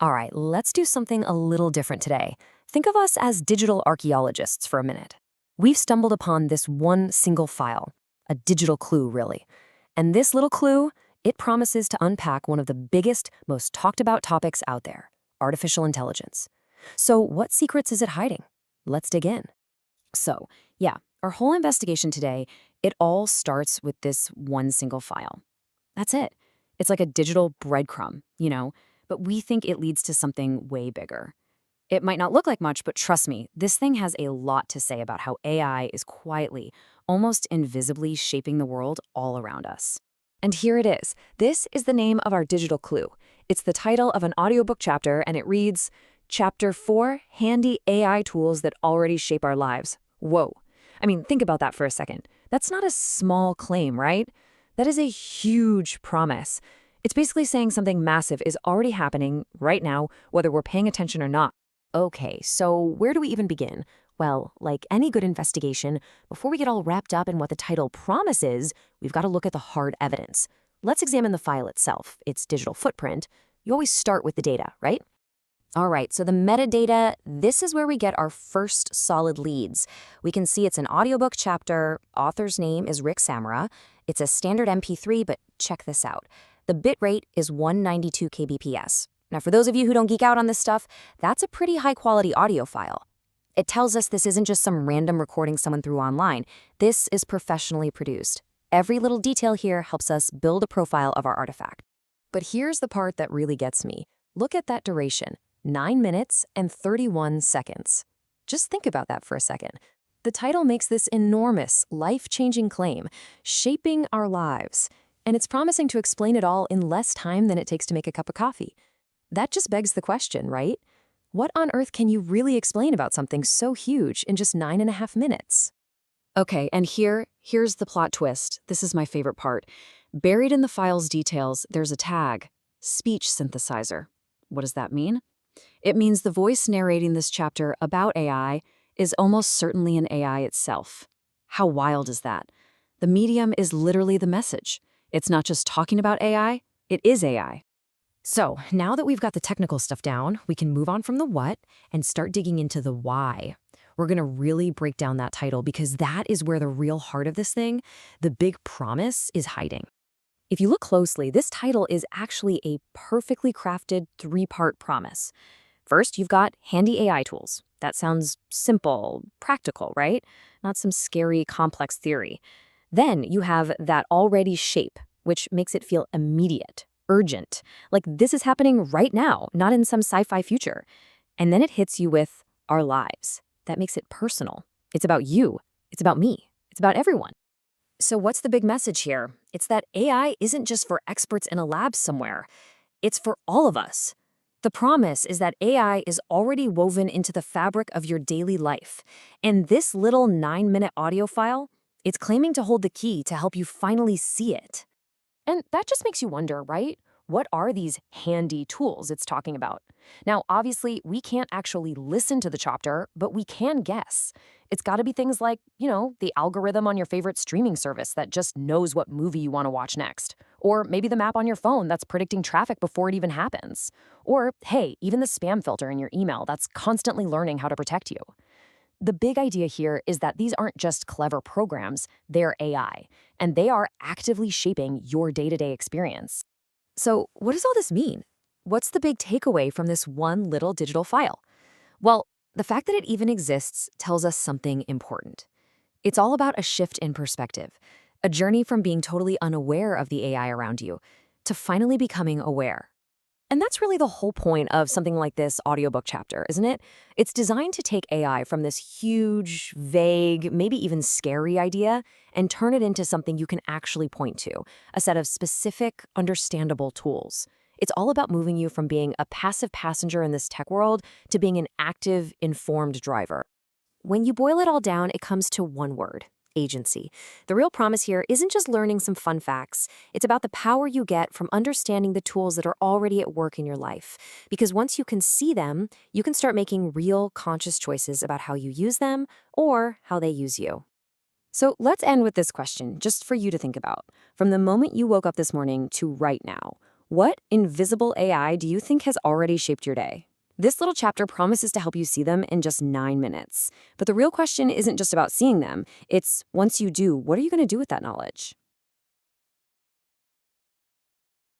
All right, let's do something a little different today. Think of us as digital archaeologists for a minute. We've stumbled upon this one single file, a digital clue, really. And this little clue, it promises to unpack one of the biggest, most talked about topics out there, artificial intelligence. So what secrets is it hiding? Let's dig in. So, yeah, our whole investigation today, it all starts with this one single file. That's it. It's like a digital breadcrumb, but we think it leads to something way bigger. It might not look like much, but trust me, this thing has a lot to say about how AI is quietly, almost invisibly shaping the world all around us. And here it is. This is the name of our digital clue. It's the title of an audiobook chapter, and it reads, Chapter 4, Handy AI Tools That Already Shape Our Lives. Whoa. I mean, think about that for a second. That's not a small claim, right? That is a huge promise. It's basically saying something massive is already happening right now, whether we're paying attention or not. Okay, so where do we even begin? Well, like any good investigation, before we get all wrapped up in what the title promises, we've got to look at the hard evidence. Let's examine the file itself, its digital footprint. You always start with the data, right? All right, so the metadata, this is where we get our first solid leads. We can see it's an audiobook chapter, author's name is Rick Samara. It's a standard MP3, but check this out. The bitrate is 192 kbps. Now, for those of you who don't geek out on this stuff, that's a pretty high-quality audio file. It tells us this isn't just some random recording someone threw online. This is professionally produced. Every little detail here helps us build a profile of our artifact. But here's the part that really gets me. Look at that duration. 9 minutes and 31 seconds. Just think about that for a second. The title makes this enormous, life-changing claim, shaping our lives, and it's promising to explain it all in less time than it takes to make a cup of coffee. That just begs the question, right? What on earth can you really explain about something so huge in just 9.5 minutes? Okay, and here's the plot twist. This is my favorite part. Buried in the file's details, there's a tag, speech synthesizer. What does that mean? It means the voice narrating this chapter about AI is almost certainly an AI itself. How wild is that? The medium is literally the message. It's not just talking about AI, it is AI. So now that we've got the technical stuff down, we can move on from the what and start digging into the why. We're going to really break down that title because that is where the real heart of this thing, the big promise, is hiding. If you look closely, this title is actually a perfectly crafted 3-part promise. First, you've got handy AI tools. That sounds simple, practical, right? Not some scary, complex theory. Then you have that already shape, which makes it feel immediate, urgent, like this is happening right now, not in some sci-fi future. And then it hits you with our lives. That makes it personal. It's about you. It's about me. It's about everyone. So what's the big message here? It's that AI isn't just for experts in a lab somewhere. It's for all of us. The promise is that AI is already woven into the fabric of your daily life. And this little 9-minute audio file, it's claiming to hold the key to help you finally see it. And that just makes you wonder, right? What are these handy tools it's talking about? Now, obviously, we can't actually listen to the chapter, but we can guess. It's got to be things like, the algorithm on your favorite streaming service that just knows what movie you want to watch next. Or maybe the map on your phone that's predicting traffic before it even happens. Or, hey, even the spam filter in your email that's constantly learning how to protect you. The big idea here is that these aren't just clever programs, they're AI, and they are actively shaping your day-to-day experience. So what does all this mean? What's the big takeaway from this one little digital file? Well, the fact that it even exists tells us something important. It's all about a shift in perspective, a journey from being totally unaware of the AI around you to finally becoming aware. And that's really the whole point of something like this audiobook chapter, isn't it? It's designed to take AI from this huge, vague, maybe even scary idea and turn it into something you can actually point to, a set of specific, understandable tools. It's all about moving you from being a passive passenger in this tech world to being an active, informed driver. When you boil it all down, it comes to one word: agency. The real promise here isn't just learning some fun facts. It's about the power you get from understanding the tools that are already at work in your life. Because once you can see them, you can start making real, conscious choices about how you use them or how they use you. So let's end with this question, just for you to think about. From the moment you woke up this morning to right now, What invisible AI do you think has already shaped your day? This little chapter promises to help you see them in just 9 minutes. But the real question isn't just about seeing them. It's, once you do, what are you going to do with that knowledge?